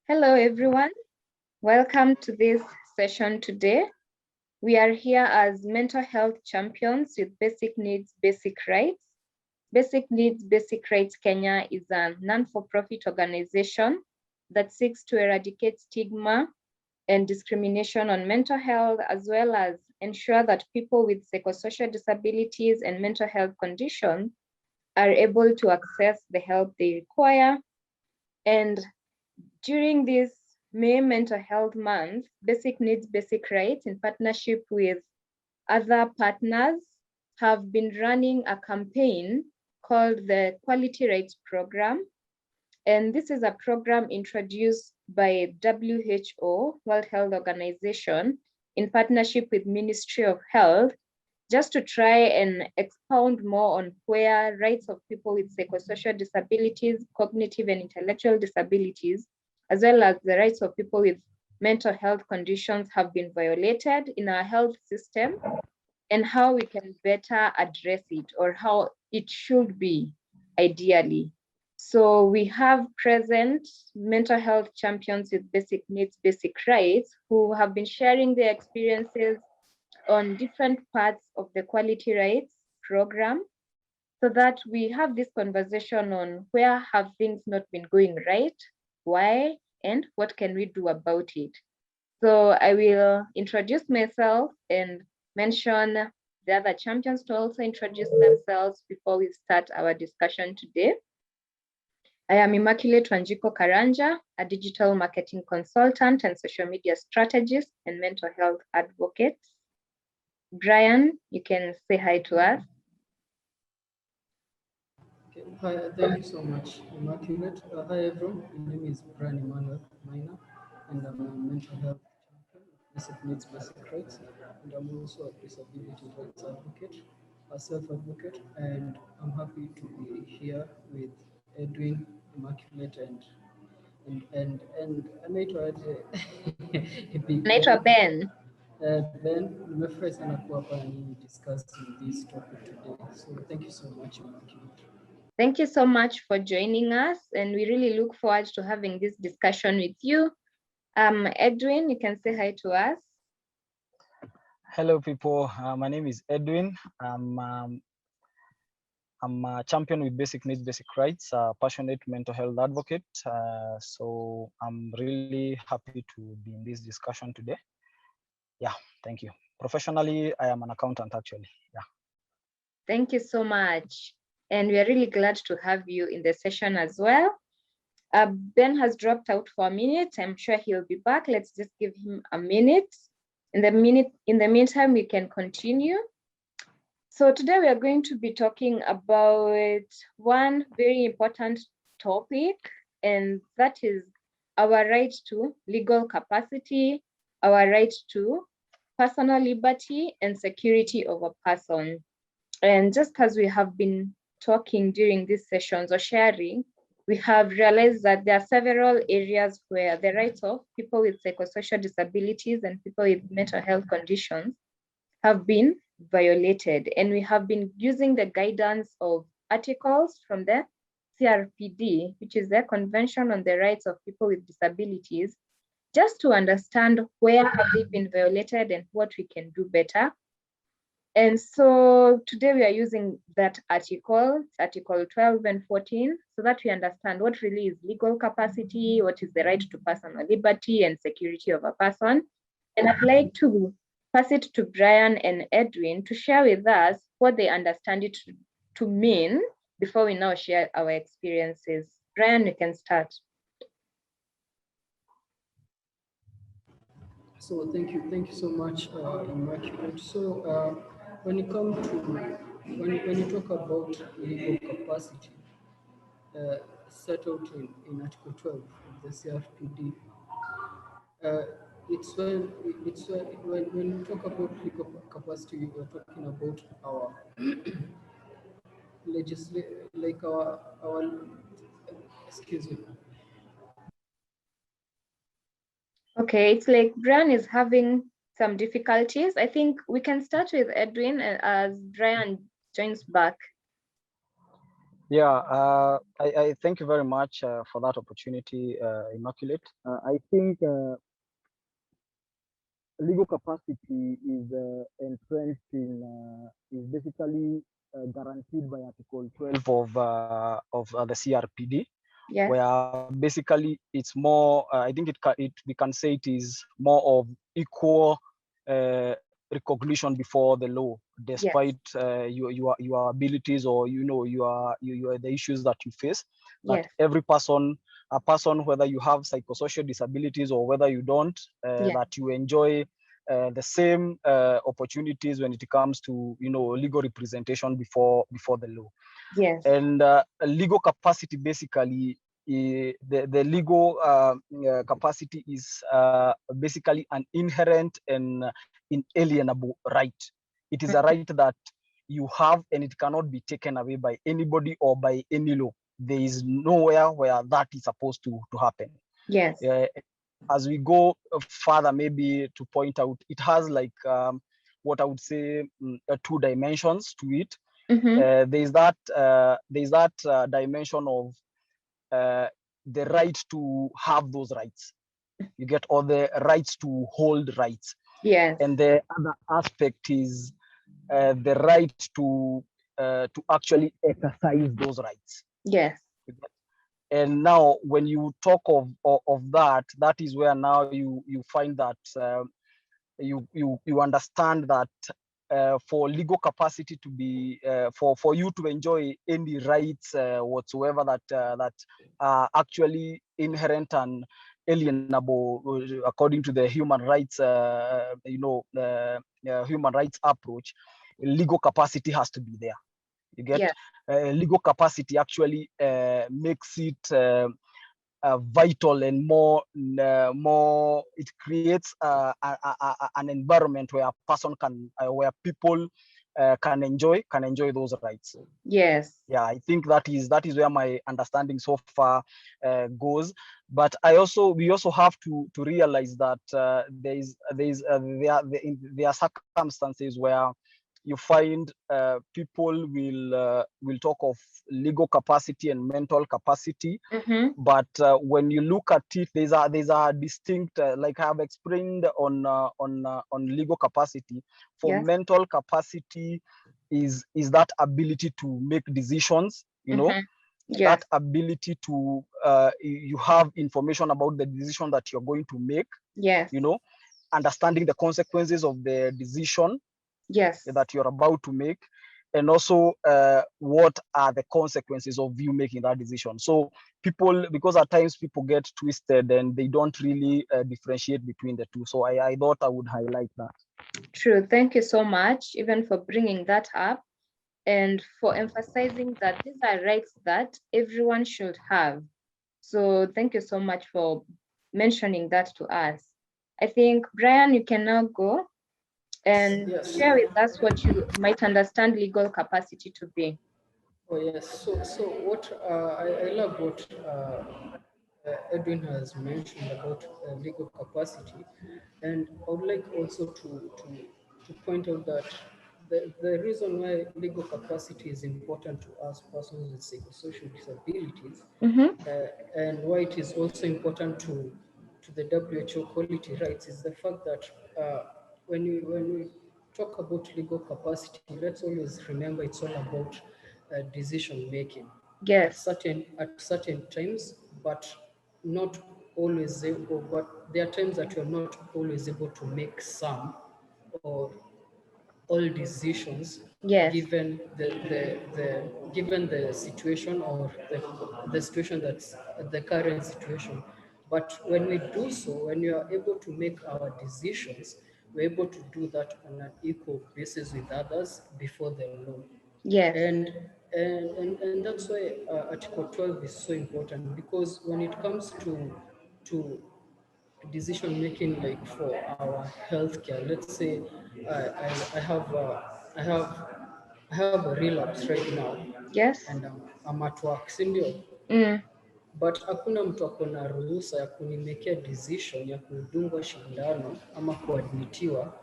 Hello, everyone. Welcome to this session today. We are here as mental health champions with Basic Needs, Basic Rights. Basic Needs, Basic Rights Kenya is a non-for-profit organization that seeks to eradicate stigma and discrimination on mental health, as well as ensure that people with psychosocial disabilities and mental health conditions are able to access the help they require. And during this May Mental Health Month, Basic Needs, Basic Rights, in partnership with other partners, have been running a campaign called the Quality Rights Program. And this is a program introduced by WHO, World Health Organization, in partnership with Ministry of Health, just to try and expound more on where rights of people with psychosocial disabilities, cognitive and intellectual disabilities, as well as the rights of people with mental health conditions have been violated in our health system, and how we can better address it, or how it should be ideally. So we have present mental health champions with basic needs, basic rights, who have been sharing their experiences on different parts of the quality rights program, so that we have this conversation on where have things not been going right, why, and what can we do about it. So I will introduce myself and mention the other champions to also introduce themselves before we start our discussion today. I am Immaculate Wanjiko Karanja, a digital marketing consultant and social media strategist and mental health advocate. Brian, you can say hi to us. Okay. Hi, thank you so much, Immaculate. Hi, everyone. My name is Brian Emmanuel Maina, and I'm a mental health champion, basic needs, basic rights, and I'm also a disability rights advocate, a self-advocate, and I'm happy to be here with Edwin, Immaculate, and anaitwaje Naitwa Ben. Ben, nimefurahi sana kuwa hapa na nyinyi discussing this topic today. So thank you so much, Immaculate. Thank you so much for joining us, and we really look forward to having this discussion with you. Edwin, you can say hi to us. Hello, people. My name is Edwin. I'm a champion with Basic Needs, Basic Rights, a passionate mental health advocate. So I'm really happy to be in this discussion today. Yeah, thank you. Professionally, I am an accountant, actually. Yeah. Thank you so much. And we are really glad to have you in the session as well. Ben has dropped out for a minute. I'm sure he'll be back. Let's just give him a minute. In the meantime, we can continue. So today we are going to be talking about one very important topic, and that is our right to legal capacity, our right to personal liberty and security of a person. And just as we have been talking during these sessions or sharing, we have realized that there are several areas where the rights of people with psychosocial disabilities and people with mental health conditions have been violated. And we have been using the guidance of articles from the CRPD, which is the Convention on the Rights of People with Disabilities, just to understand where have they been violated and what we can do better. And so today we are using that article, Article 12 and 14, so that we understand what really is legal capacity, what is the right to personal liberty and security of a person. And I'd like to pass it to Brian and Edwin to share with us what they understand it to mean before we now share our experiences. Brian, you can start. So thank you so much, Immaculate. So when you come to when you talk about legal capacity, set out in Article 12 of the CRPD, when you talk about legal capacity, we are talking about our like our excuse me. Okay, it's like Brian is having some difficulties. I think we can start with Edwin as Brian joins back. Yeah, I thank you very much for that opportunity, Immaculate. I think legal capacity is entrenched in is basically guaranteed by Article 12 of the CRPD, Yes. where basically it's more. I think we can say it is more of equal recognition before the law, Yes. despite your abilities, or your the issues that you face. That Yes. every person, a person, whether you have psychosocial disabilities or whether you don't, Yes. that you enjoy the same opportunities when it comes to legal representation before the law. Yes. And legal capacity basically, the legal capacity is basically an inherent and inalienable right. It is a right that you have, and it cannot be taken away by anybody or by any law. There is nowhere where that is supposed to happen. Yes. As we go further, maybe to point out, it has like what I would say two dimensions to it. Mm-hmm. There's that dimension of the right to have those rights. You get all the rights to hold rights, Yes. and the other aspect is the right to actually exercise those rights. Yes. And now, when you talk of that, that is where now you find that you understand that for legal capacity to be for you to enjoy any rights whatsoever that are actually inherent and alienable according to the human rights human rights approach. Legal capacity has to be there. You get Yes. legal capacity actually makes it vital and more. It creates an environment where a person can where people can enjoy those rights. Yes. Yeah, I think that is where my understanding so far goes. But we also have to realize that there are circumstances where you find people will talk of legal capacity and mental capacity. Mm-hmm. But when you look at it, there's a distinct, like I have explained on legal capacity. For Yes. mental capacity is that ability to make decisions, Mm-hmm. that Yes. ability to you have information about the decision that you're going to make, Yes. understanding the consequences of the decision Yes. that you're about to make, and also what are the consequences of you making that decision. So because at times people get twisted and they don't really differentiate between the two. So I thought I would highlight that. True. Thank you so much, even for bringing that up and for emphasizing that these are rights that everyone should have. So thank you so much for mentioning that to us. I think, Brian, you can now go and Yes. share with us what you might understand legal capacity to be. Oh yes. So what I love what Edwin has mentioned about legal capacity, and I would like also to point out that the reason why legal capacity is important to us persons with psychosocial disabilities, Mm-hmm. and why it is also important to the WHO quality rights, is the fact that when we talk about legal capacity, let's always remember it's all about decision making at Yes. certain times, but not always able. But there are times that you're not always able to make some or all decisions Yes. given given the situation, or the situation that's the current situation. But when we do so, when we are able to make our decisions, we're able to do that on an equal basis with others before the law. Yes. And that's why Article 12 is so important, because when it comes to decision making, like for our healthcare, let's say I have I have a relapse right now, Yes. and I'm at work, si ndio? Mm. But hakuna mtu ako na ruhusa ya kunimekea decision ya kudungwa shindano ama kuadmitiwa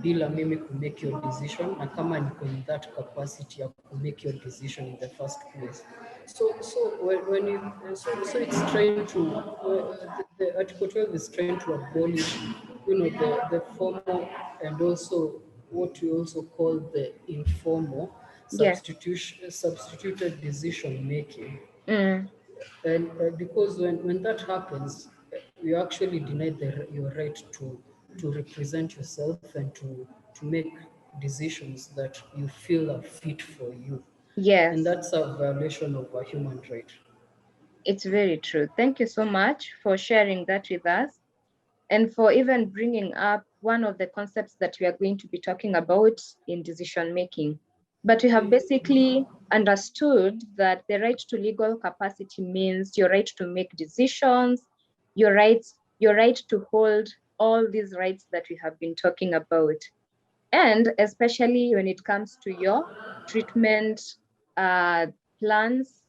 bila mimi kumake your decision, na kama niko in that capacity ya kumake your decision in the first place. So it's trying to the Article 12 is trying to abolish, the formal and also what we also call the informal Yes. substituted decision making. Mm. And because when that happens, you actually deny your right to represent yourself and to make decisions that you feel are fit for you. And Yes, that's a violation of a human right. it's very true. Thank you so much for sharing that with us and for even bringing up one of the concepts that we are going to be talking about in decision making. But we have basically understood that the right to legal capacity means your right to make decisions, your right to hold all these rights that we have been talking about. And especially when it comes to your treatment plans,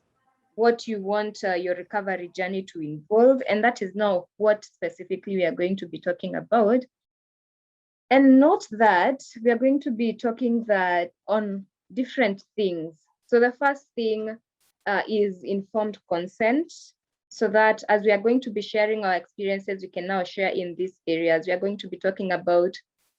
what you want your recovery journey to involve. And that is now what specifically we are going to be talking about. And note that we are going to be talking that on different things. So the first thing is informed consent, so that as we are going to be sharing our experiences, we can now share in these areas. We are going to be talking about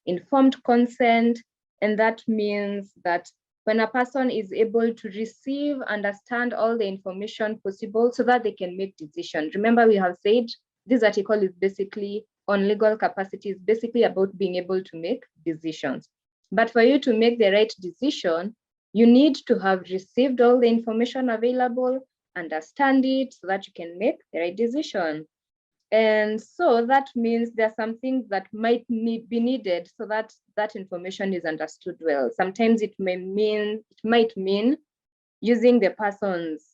informed consent, and that means that when a person is able to receive, understand all the information possible so that they can make decisions. Remember, we have said this article is basically on legal capacity, is basically about being able to make decisions. But for you to make the right decision, you need to have received all the information available, understand it so that you can make the right decision. And so that means there are some things that might be needed so that that information is understood well. Sometimes it might mean using the person's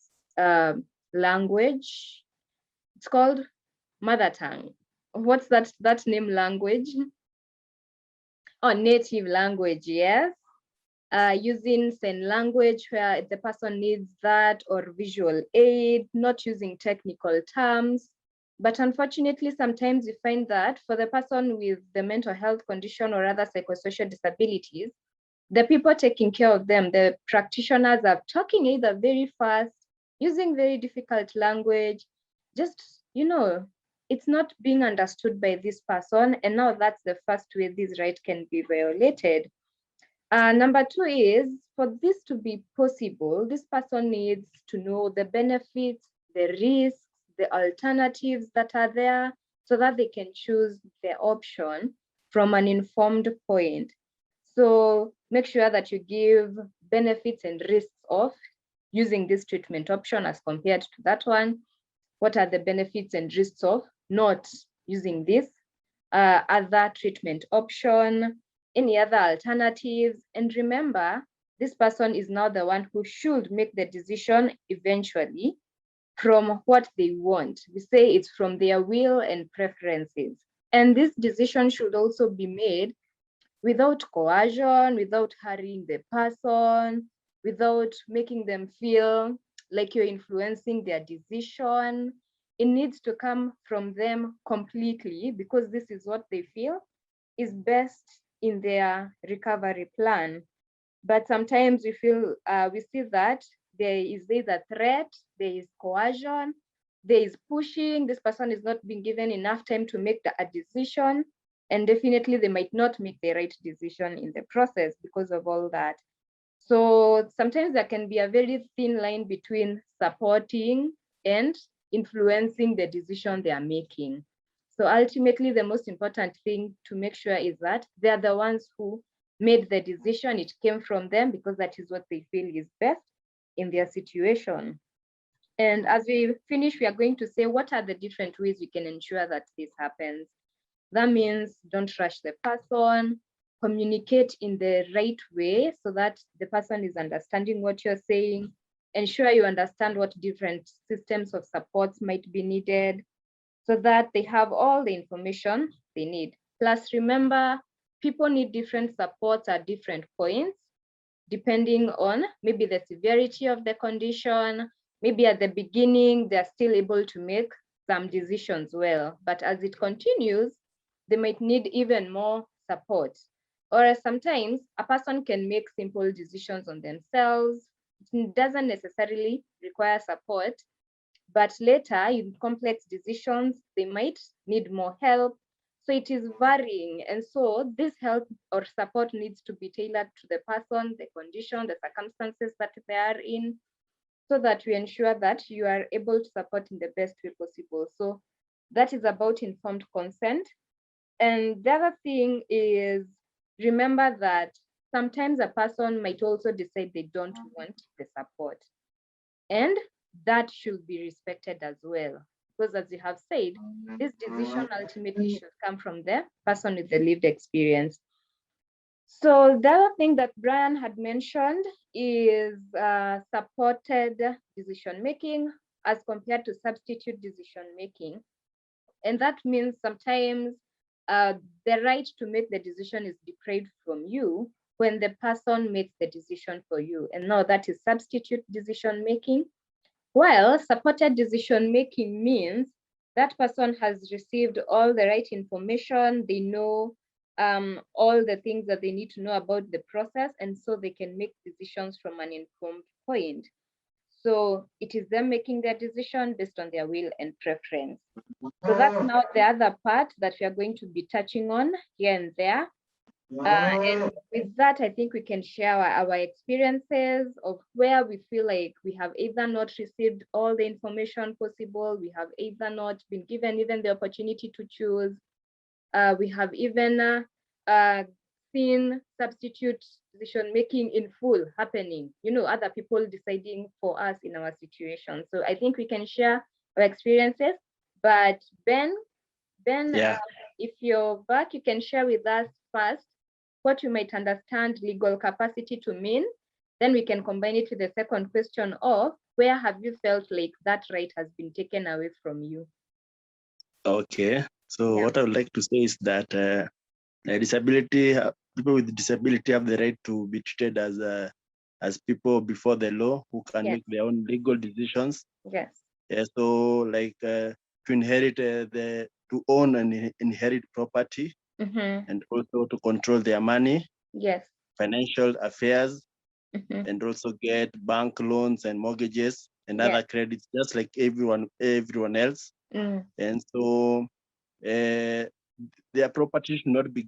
language. It's called mother tongue. What's that name language? Oh, native language, yes. Using sign language where the person needs that, or visual aid, not using technical terms. But unfortunately, sometimes you find that for the person with the mental health condition or other psychosocial disabilities, the people taking care of them, the practitioners, are talking either very fast, using very difficult language, just, it's not being understood by this person. And now that's the first way this right can be violated. Number two is, for this to be possible, this person needs to know the benefits, the risks, the alternatives that are there so that they can choose the option from an informed point. So make sure that you give benefits and risks of using this treatment option as compared to that one. What are the benefits and risks of not using this other treatment option? Any other alternatives? And remember, this person is now the one who should make the decision eventually from what they want. We say it's from their will and preferences. And this decision should also be made without coercion, without hurrying the person, without making them feel like you're influencing their decision. It needs to come from them completely because this is what they feel is best in their recovery plan. But sometimes we see that there is either threat, there is coercion, there is pushing. This person is not being given enough time to make a decision, and definitely they might not make the right decision in the process because of all that. So sometimes there can be a very thin line between supporting and influencing the decision they are making. So ultimately, the most important thing to make sure is that they're the ones who made the decision. It came from them because that is what they feel is best in their situation. And as we finish, we are going to say what are the different ways we can ensure that this happens. That means don't rush the person, communicate in the right way so that the person is understanding what you're saying, ensure you understand what different systems of supports might be needed so that they have all the information they need. Plus, remember, people need different supports at different points, depending on maybe the severity of the condition. Maybe at the beginning, they're still able to make some decisions well, but as it continues, they might need even more support. Or sometimes a person can make simple decisions on themselves, doesn't necessarily require support, but later in complex decisions, they might need more help. So it is varying. And so this help or support needs to be tailored to the person, the condition, the circumstances that they are in, so that we ensure that you are able to support in the best way possible. So that is about informed consent. And the other thing is, remember that sometimes a person might also decide they don't want the support. And that should be respected as well. Because as you have said, this decision ultimately should come from the person with the lived experience. So the other thing that Brian had mentioned is supported decision making as compared to substitute decision making. And that means sometimes the right to make the decision is deprived from you when the person makes the decision for you. And now that is substitute decision making. Well, supported decision making means that person has received all the right information, they know all the things that they need to know about the process, and so they can make decisions from an informed point. So it is them making their decision based on their will and preference. So that's now the other part that we are going to be touching on here and there. And with that, I think we can share our experiences of where we feel like we have either not received all the information possible, we have either not been given even the opportunity to choose, we have even seen substitute decision making in full happening, other people deciding for us in our situation. So I think we can share our experiences, but Ben, Yeah. if you're back, you can share with us first what you might understand legal capacity to mean. Then we can combine it with the second question of where have you felt like that right has been taken away from you? Okay. So Yeah. what I would like to say is that people with disability have the right to be treated as people before the law who can Yes. make their own legal decisions. Yes. Yeah, so like to inherit to own and inherit property, and also to control their money, Yes. financial affairs, Mm-hmm. and also get bank loans and mortgages and Yes. other credits, just like everyone else. And so their property should not be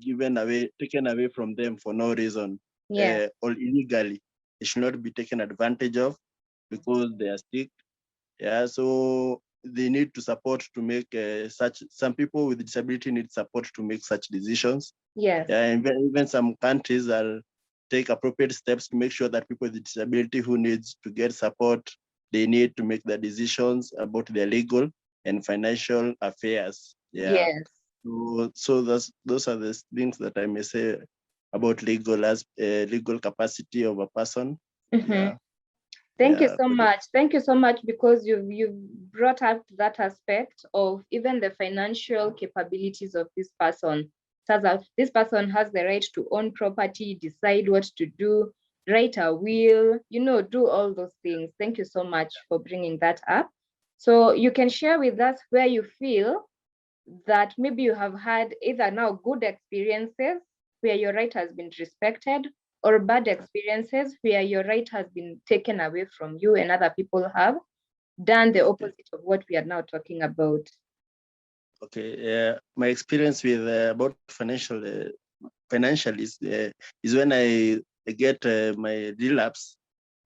taken away from them for no reason, Yes. or illegally. It should not be taken advantage of because they are sick. Yeah, so they need to support to make some people with disability need support to make such decisions. Yes. Yeah, and even some countries are take appropriate steps to make sure that people with disability who needs to get support, they need to make their decisions about their legal and financial affairs. Yeah. Yes. So those are the things that I may say about legal capacity of a person. Yeah. Thank you Yeah. so much. Thank you so much, because you've brought up that aspect of even the financial capabilities of this person. This person has the right to own property, decide what to do, write a will, do all those things. Thank you so much for bringing that up. So you can share with us where you feel that maybe you have had either now good experiences where your right has been respected, or bad experiences where your right has been taken away from you and other people have done the opposite of what we are now talking about. Okay. My experience with about financial is when I get my relapse.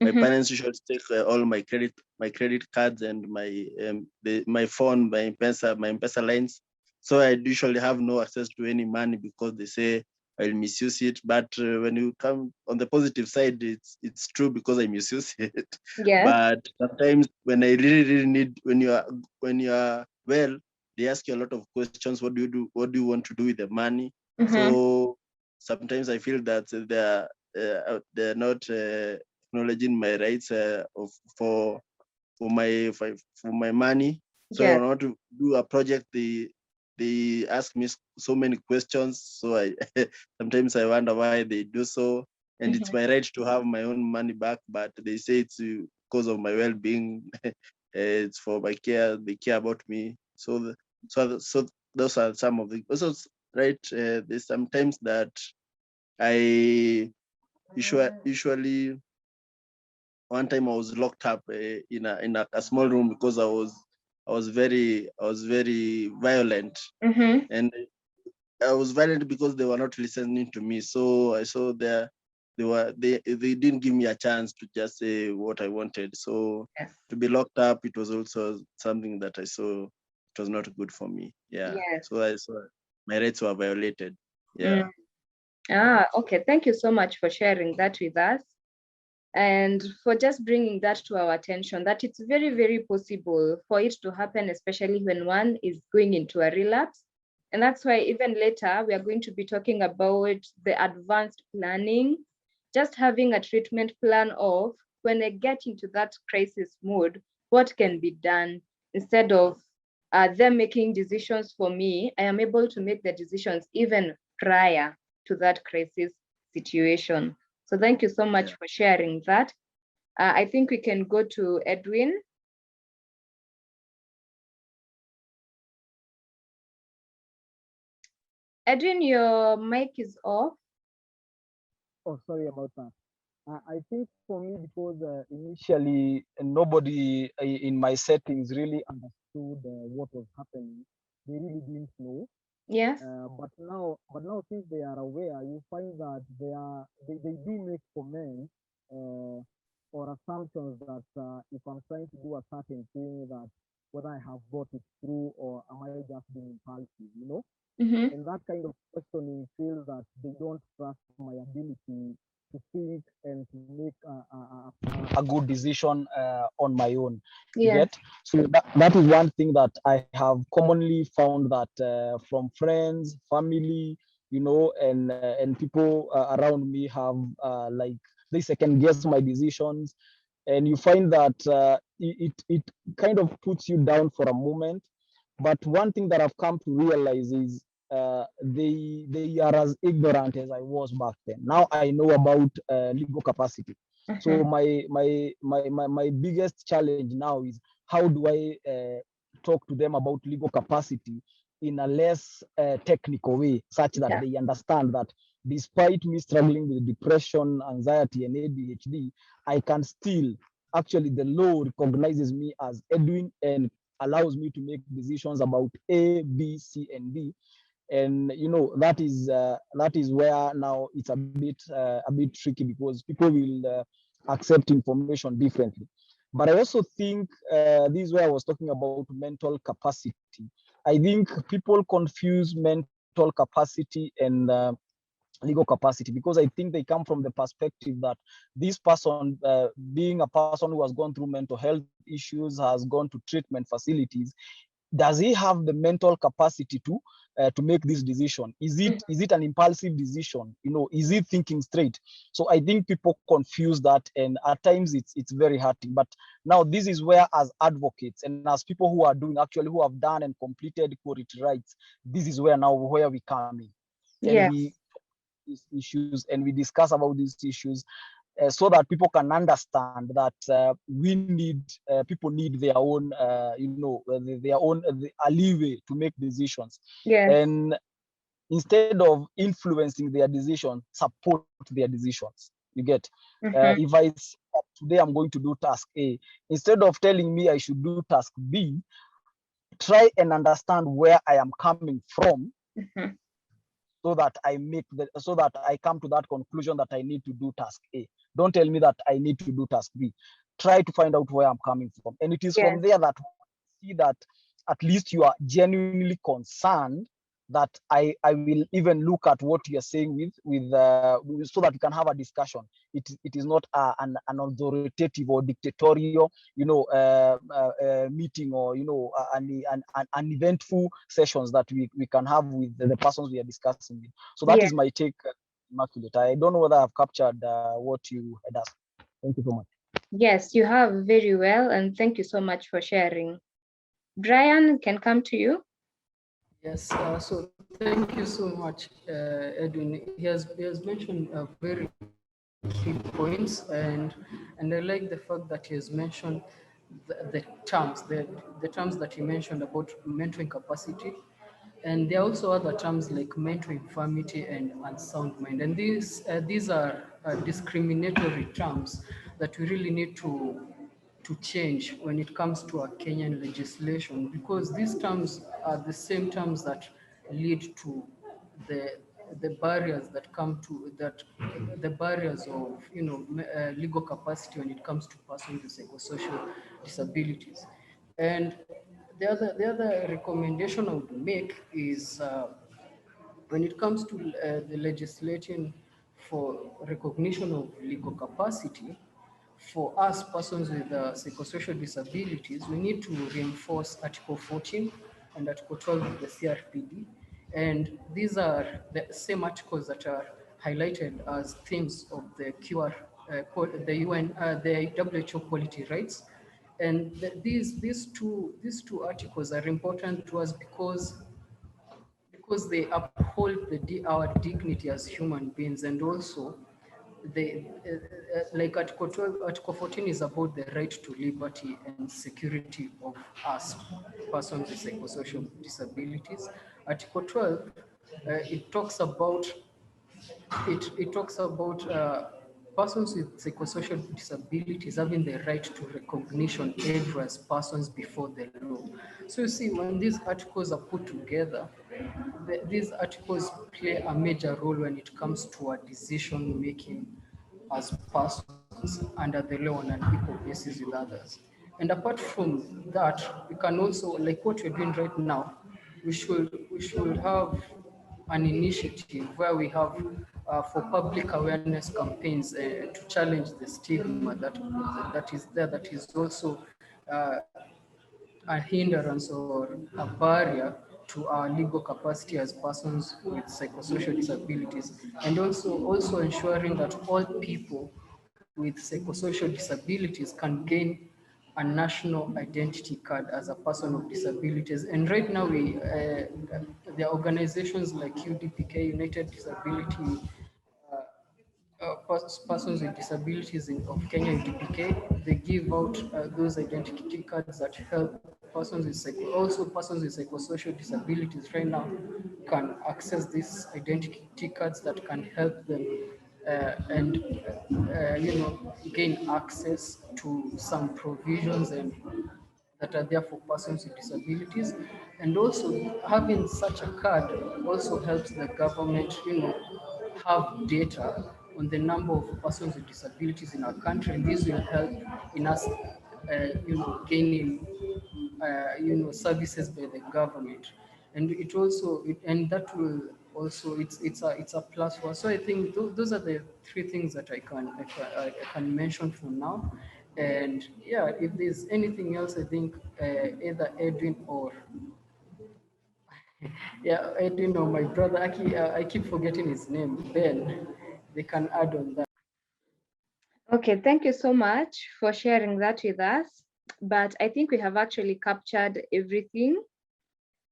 My parents usually take all my credit cards and my phone, my M-Pesa lines. So I usually have no access to any money because they say I'll misuse it. But when you come on the positive side, it's true because I misuse it. Yes. But sometimes when I really need, when you are well, they ask you a lot of questions. What do you do? What do you want to do with the money? So sometimes I feel that they're not acknowledging my rights for my money. So Yes. in order to do a project, they ask me so many questions. So I sometimes I wonder why they do so. And it's my right to have my own money back, but they say it's because of my well-being. It's for my care. They care about me. So those are some of the also right. There's sometimes that I usually one time I was locked up in a small room because I was very violent, and I was violent because they were not listening to me. So I saw they didn't give me a chance to just say what I wanted. So Yes. to be locked up, it was also something that I saw it was not good for me. Yeah. Yes. So I saw my rights were violated. Yeah. Okay. Thank you so much for sharing that with us and for just bringing that to our attention, that it's very, very possible for it to happen, especially when one is going into a relapse. And that's why even later, we are going to be talking about the advanced planning, just having a treatment plan of when I get into that crisis mode, what can be done instead of them making decisions for me. I am able to make the decisions even prior to that crisis situation. So thank you so much for sharing that. I think we can go to Edwin. Edwin, your mic is off. Oh, sorry about that. I think for me, because initially nobody in my settings really understood what was happening. They really didn't know. Yes. But now since they are aware, you find that they do make comments or assumptions that if I'm trying to do a certain thing, that whether I have got it through or am I just being impulsive, you know? And that kind of questioning feels that they don't trust my ability to think and to make a good decision on my own. You Yes. get? So that is one thing that I have commonly found that from friends, family, you know, and people around me have like they second guess my decisions, and you find that it kind of puts you down for a moment. But one thing that I've come to realize is they are as ignorant as I was back then. Now I know about legal capacity. So my biggest challenge now is how do I talk to them about legal capacity in a less technical way, such that they understand that despite me struggling with depression, anxiety, and ADHD, I can still actually the law recognizes me as Edwin and allows me to make decisions about A, B, C, and D. And you know that is where now it's a bit tricky because people will accept information differently. But I also think this is where I was talking about mental capacity. I think people confuse mental capacity and legal capacity because I think they come from the perspective that this person, being a person who has gone through mental health issues, has gone to treatment facilities, does he have the mental capacity to make this decision? Is it an impulsive decision? You know, is he thinking straight? So I think people confuse that, and at times it's very hurting. But now this is where, as advocates and as people who are doing actually who have done and completed equality rights, this is where now where we come in, and we these issues and we discuss about these issues so that people can understand that people need their own their own a leeway to make decisions. And instead of influencing their decisions, support their decisions. You get? If I say that today I'm going to do task A, instead of telling me I should do task B, try and understand where I am coming from, so that I come to that conclusion that I need to do task A. Don't tell me that I need to do task B. Try to find out where I'm coming from. And it is from there that we see that at least you are genuinely concerned, that I will even look at what you're saying with so that we can have a discussion. It is not an authoritative or dictatorial, meeting, or an eventful sessions that we can have with the persons we are discussing with. So that is my take, Immaculate. I don't know whether I've captured what you had asked. Thank you so much. Yes, you have very well, and thank you so much for sharing. Brian, can come to you. Yes, so thank you so much, Edwin. He has mentioned very key points, and I like the fact that he has mentioned the terms that he mentioned about mental incapacity, and there are also other terms like mental infirmity and unsound mind, and these are discriminatory terms that we really need to change when it comes to our Kenyan legislation, because these terms are the same terms that lead to the the barriers that come to that the barriers of legal capacity when it comes to persons with psychosocial disabilities. And the other recommendation I would make is when it comes to the legislation for recognition of legal capacity, for us persons with psychosocial disabilities, we need to reinforce Article 14 and Article 12 of the CRPD. And these are the same articles that are highlighted as themes of the the UN, the WHO quality rights. And these two articles are important to us because they uphold our dignity as human beings. And also they like Article 12, Article 14 is about the right to liberty and security of us persons with psychosocial disabilities. Article 12 it talks about persons with psychosocial disabilities having the right to recognition as persons before the law. So you see, when these articles are put together, these articles play a major role when it comes to our decision making as persons under the law on an equal basis with others. And apart from that, we can also, like what we're doing right now, we should have an initiative where we have for public awareness campaigns to challenge the stigma that is also uh, a hindrance or a barrier to our legal capacity as persons with psychosocial disabilities, and also ensuring that all people with psychosocial disabilities can gain a national identity card as a person of disabilities. And right now there are organizations like UDPK, United Disability persons with disabilities of Kenya UDPK. They give out those identity cards that help persons with also persons with psychosocial disabilities right now can access these identity cards that can help them and gain access to some provisions and that are there for persons with disabilities. And also having such a card also helps the government, have data on the number of persons with disabilities in our country. And this will help in us, gaining, services by the government. And and that will also, it's a plus for us. So I think those are the three things that I can mention for now. And yeah, if there's anything else, I think either Edwin or Edwin or my brother, I keep forgetting his name, Ben, they can add on that. Okay, thank you so much for sharing that with us. But I think we have actually captured everything.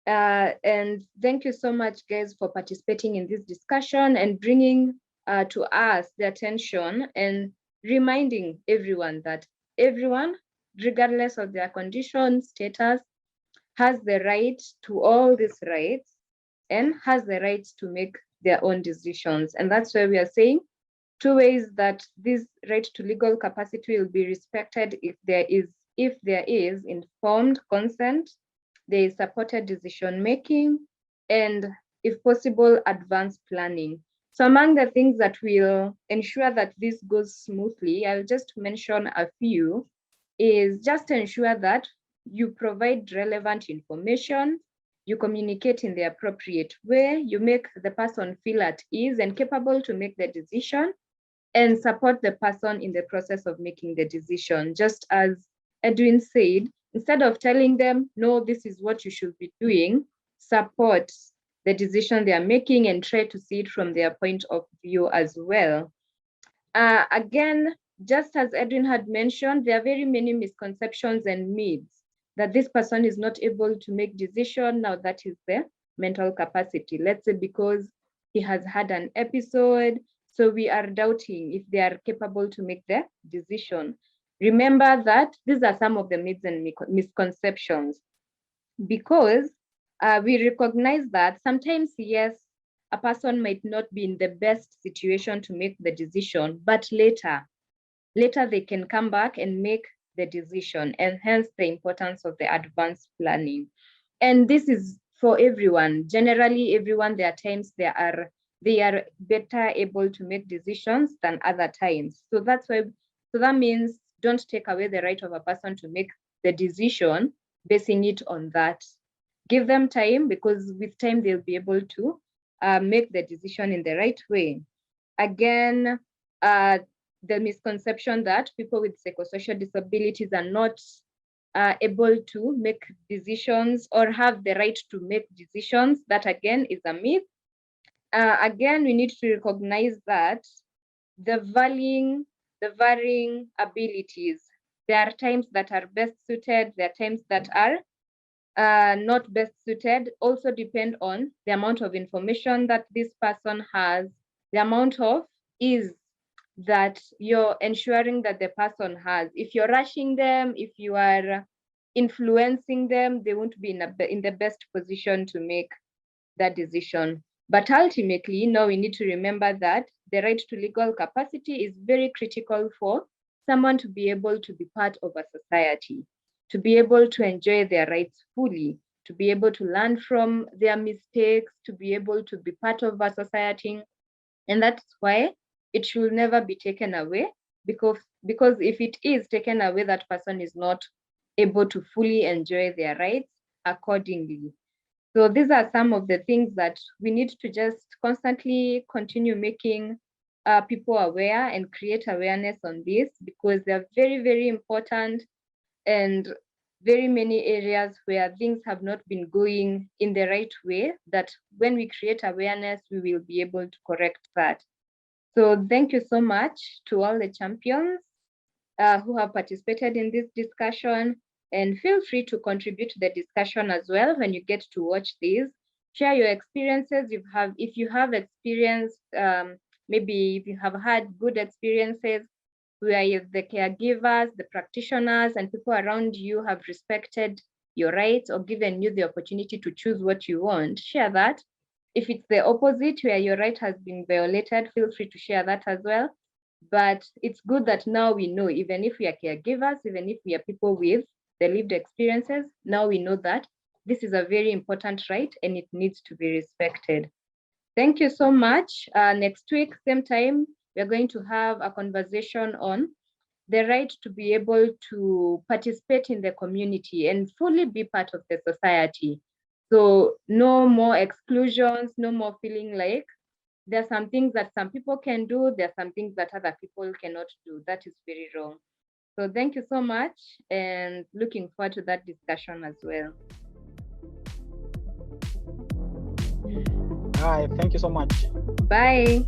And thank you so much, guys, for participating in this discussion and bringing to us the attention and reminding everyone that everyone, regardless of their condition, status, has the right to all these rights and has the right to make their own decisions. And that's why we are saying two ways that this right to legal capacity will be respected if there is informed consent, there is supported decision making, and if possible, advanced planning. So among the things that will ensure that this goes smoothly, I'll just mention a few, is just ensure that you provide relevant information, you communicate in the appropriate way, you make the person feel at ease and capable to make the decision, and support the person in the process of making the decision. Just as Edwin said, instead of telling them, no, this is what you should be doing, support the decision they are making and try to see it from their point of view as well. Again, just as Edwin had mentioned, there are very many misconceptions and myths that this person is not able to make decision. Now that is the mental capacity. Let's say because he has had an episode, so we are doubting if they are capable to make the decision. Remember that these are some of the myths and misconceptions, because we recognize that sometimes, yes, a person might not be in the best situation to make the decision, but later later they can come back and make the decision, and hence the importance of the advanced planning. And this is for everyone. Generally, everyone, there are times they are better able to make decisions than other times. So that's why, so that means don't take away the right of a person to make the decision basing it on that. Give them time, because with time they'll be able to make the decision in the right way. Again, the misconception that people with psychosocial disabilities are not able to make decisions or have the right to make decisions, that again is a myth. Again, we need to recognize that the varying abilities, there are times that are best suited, there are times that are not best suited, also depend on the amount of information that this person has, the amount of ease that you're ensuring that the person has. If you're rushing them, if you are influencing them, they won't be in the best position to make that decision. But ultimately, now we need to remember that the right to legal capacity is very critical for someone to be able to be part of a society, to be able to enjoy their rights fully, to be able to learn from their mistakes, to be able to be part of a society. And that's why it should never be taken away, because if it is taken away, that person is not able to fully enjoy their rights accordingly. So these are some of the things that we need to just constantly continue making people aware and create awareness on this, because they're very, very important, and very many areas where things have not been going in the right way, that when we create awareness, we will be able to correct that. So thank you so much to all the champions who have participated in this discussion, and feel free to contribute to the discussion as well when you get to watch these. Share your experiences. If you have experienced, maybe if you have had good experiences where the caregivers, the practitioners, and people around you have respected your rights or given you the opportunity to choose what you want, share that. If it's the opposite, where your right has been violated, feel free to share that as well. But it's good that now we know, even if we are caregivers, even if we are people with the lived experiences, now we know that this is a very important right and it needs to be respected. Thank you so much. Next week, same time, we're going to have a conversation on the right to be able to participate in the community and fully be part of the society. So no more exclusions, no more feeling like there are some things that some people can do, there are some things that other people cannot do. That is very wrong. So thank you so much, and looking forward to that discussion as well. Hi, thank you so much. Bye.